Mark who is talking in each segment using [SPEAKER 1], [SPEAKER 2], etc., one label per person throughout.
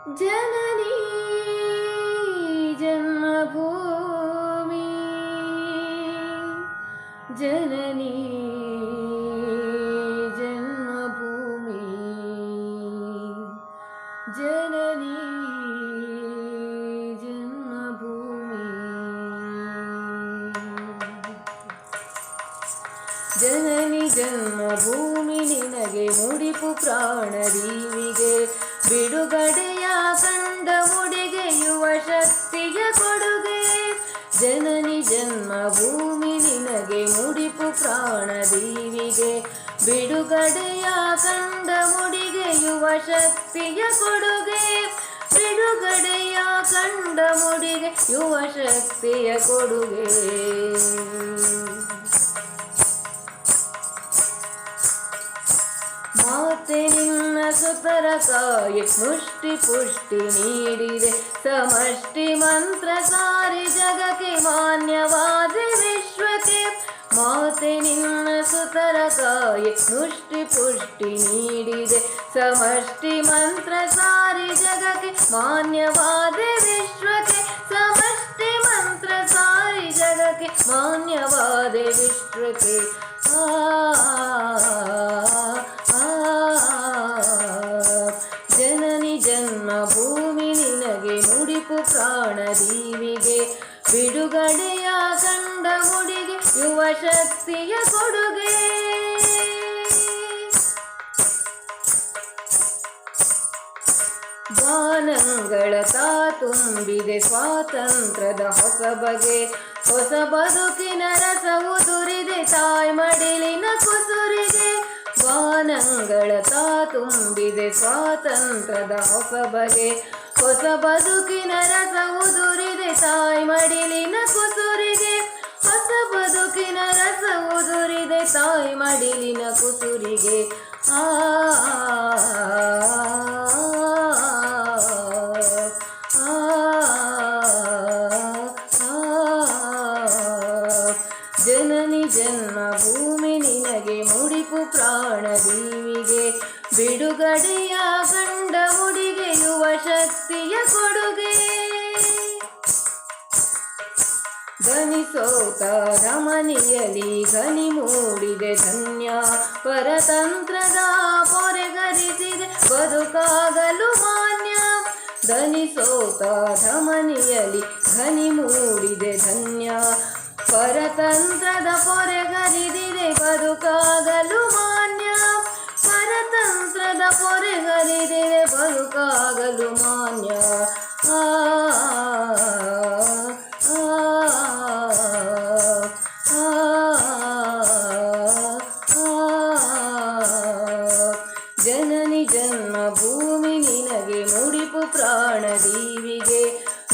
[SPEAKER 1] ಜನನಿ ಜನ್ಮಭೂಮಿ ಜನನಿ ಜನ್ಮಭೂಮಿ ಜನನಿ ಜನ್ಮಭೂಮಿ ಜನನಿ ಜನ್ಮಭೂಮಿ ನಿನಗೆ ಮುಡಿಪು ಪ್ರಾಣದೀವಿಗೆ ಬಿಡುಗಡೆಯ ಕಂಡ ಮುಡಿಗೆ ಯುವ ಶಕ್ತಿಯ ಕೊಡುಗೆ ಜನನಿ ಜನ್ಮಭೂಮಿ ನಿನಗೆ ಮುಡಿಪು ಪ್ರಾಣದೀವಿಗೆ ಬಿಡುಗಡೆಯ ಕಂಡ ಮುಡಿಗೆ ಯುವ ಶಕ್ತಿಯ ಕೊಡುಗೆ ಬಿಡುಗಡೆಯ ಕಂಡ ಮುಡಿಗೆ ಯುವ ಶಕ್ತಿಯ ಕೊಡುಗೆ ಮಾತೆ ನಿನ್ನ ಸುತರ ಕಾಯಿ ಮುಷ್ಟಿ ಪುಷ್ಟಿ ನೀಡಿದೆ ಸಮಷ್ಟಿ ಮಂತ್ರ ಸಾರಿ ಜಗಕ್ಕೆ ಮಾನ್ಯವಾದ ವಿಶ್ವಕ್ಕೆ ಮಾತೆ ನಿನ್ನ ಸುತರ ಕಾಯಿ ಮುಷ್ಟಿ ಪುಷ್ಟಿ ನೀಡಿದೆ ಸಮಷ್ಟಿ ಮಂತ್ರ ಸಾರಿ ಜಗಕ್ಕೆ ಮಾನ್ಯವಾದ ವಿಶ್ವಕ್ಕೆ ಸಮಷ್ಟಿ ಮಂತ್ರ ಸಾರಿ ಜಗಕ್ಕೆ ಮಾನ್ಯವಾದ ವಿಶ್ವಕ್ಕೆ ಜನನಿ ಜನ್ಮಭೂಮಿ ನಿನಗೆ ಮುಡಿಪು ಪ್ರಾಣದೀವಿಗೆ ಬಿಡುಗಡೆಯ ಕಂಡ ಮುಡಿಗೆ ಯುವ ಶಕ್ತಿಯ ಕೊಡುಗೆ ಬಾನಂಗಳ ತಾ ತುಂಬಿದೆ ಸ್ವಾತಂತ್ರ್ಯದ ಹೊಸ ಬಗೆ ಹೊಸ ಬದುಕಿನ ರಸವು ದುರಿದೆ ತಾಯಿ ಮಡಿಲಿನ ಕುಸುರಿಗೆ ಬಾನಂಗಳ ತಾ ತುಂಬಿದೆ ಸ್ವಾತಂತ್ರ್ಯದ ಹೊಸ ಬಗೆ ಹೊಸ ಬದುಕಿನ ರಸವು ದುರಿದೆ ತಾಯಿ ಮಡಿಲಿನ ಕುಸುರಿಗೆ ಹೊಸ ಬದುಕಿನ ರಸವು ದುರಿದೆ ತಾಯಿ ಮಡಿಲಿನ ಕುಸುರಿಗೆ ಜನನಿ ಜನ್ಮಭೂಮಿ ನಿನಗೆ ಮುಡಿಪು ಪ್ರಾಣದೀವಿಗೆ ಬಿಡುಗಡೆಯ ಕಂಡ ಮುಡಿಗೆ ಯುವ ಶಕ್ತಿಯ ಕೊಡುಗೆ ಧನಿಸೋತ ರಮಣಿಯಲಿ ಘನಿ ಮೂಡಿದೆ ಧನ್ಯ ಪರತಂತ್ರದ ಪೊರೆಗರಿಸಿದೆ ಬದುಕಾಗಲು ಮಾನ್ಯ ಧನಿಸೋತ ಧಮನಿಯಲಿ ಘನಿ ಮೂಡಿದೆ ಧನ್ಯ ಪರತಂತ್ರದ ಪೊರೆಗರಿದಿದೆ ಬದುಕಾಗಲು ಮಾನ್ಯ ಪರತಂತ್ರದ ಪೊರೆಗರಿದಿದೆ ಬದುಕಾಗಲು ಮಾನ್ಯ ಜನನಿ ಜನ್ಮಭೂಮಿ ನಿನಗೆ ಮುಡಿಪು ಪ್ರಾಣದೀವಿಗೆ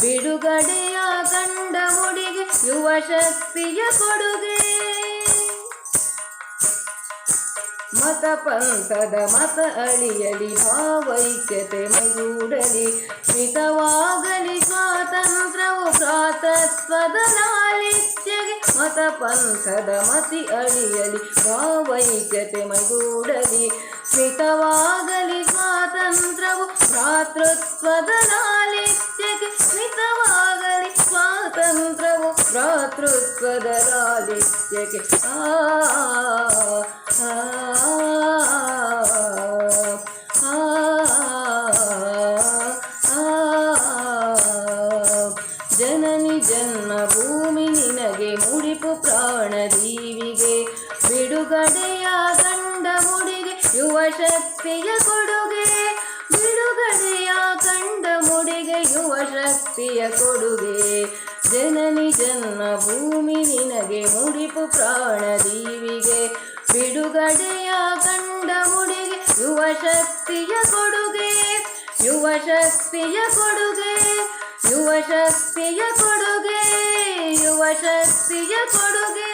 [SPEAKER 1] ಬಿಡುಗಡೆಯ ಕಂಡ ಮುಡಿಗೆ ಯುವ ಶಕ್ತಿಯ ಕೊಡುಗೆ ಮತ ಪಂಥದ ಮತ ಅಳಿಯಲಿ ಭಾವೈಕ್ಯತೆ ಮೈಗೂಡಲಿ ಮಿತವಾಗಲಿ ಸ್ವಾತಂತ್ರ್ಯವು ಭ್ರಾತೃತ್ವದ ಲಾಲಿತ್ಯಗೆ ಮತ ಪಂಥದ ಮತಿ ಅಳಿಯಲಿ ಭಾವೈಕ್ಯತೆ ಮೈಗೂಡಲಿ ಮಿತವಾಗಲಿ ಸ್ವಾತಂತ್ರ್ಯವು ಭ್ರಾತೃತ್ವದ ಲಾಲಿತ್ಯಕ್ಕೆ ಮಿತವಾಗಲಿ ಸ್ವಾತಂತ್ರ್ಯವು ಭ್ರಾತೃತ್ವದ ಲಾಲಿತ್ಯಕ್ಕೆ ಜನನಿ ಜನ್ಮಭೂಮಿ ನಿನಗೆ ಮುಡಿಪು ಪ್ರಾಣದೀವಿಗೆ ಬಿಡುಗಡೆಯ ಕಂಡ ಮುಡಿಗೆ ಯುವ ಶಕ್ತಿಯ ಕೊಡುಗೆ ಬಿಡುಗಡೆಯ ಕಂಡ ಮುಡಿಗೆ ಯುವ ಶಕ್ತಿಯ ಕೊಡುಗೆ ಜನನಿ ಜನ್ಮಭೂಮಿ ನಿನಗೆ ಮುಡಿಪು ಪ್ರಾಣದೀವಿಗೆ ಬಿಡುಗಡೆಯ ಕಂಡ ಮುಡಿಗೆ ಯುವ ಶಕ್ತಿಯ ಕೊಡುಗೆ ಯುವ ಶಕ್ತಿಯ ಕೊಡುಗೆ ಯುವ ಶಕ್ತಿಯ ಕೊಡುಗೆ ಯುವ ಶಕ್ತಿಯ ಕೊಡುಗೆ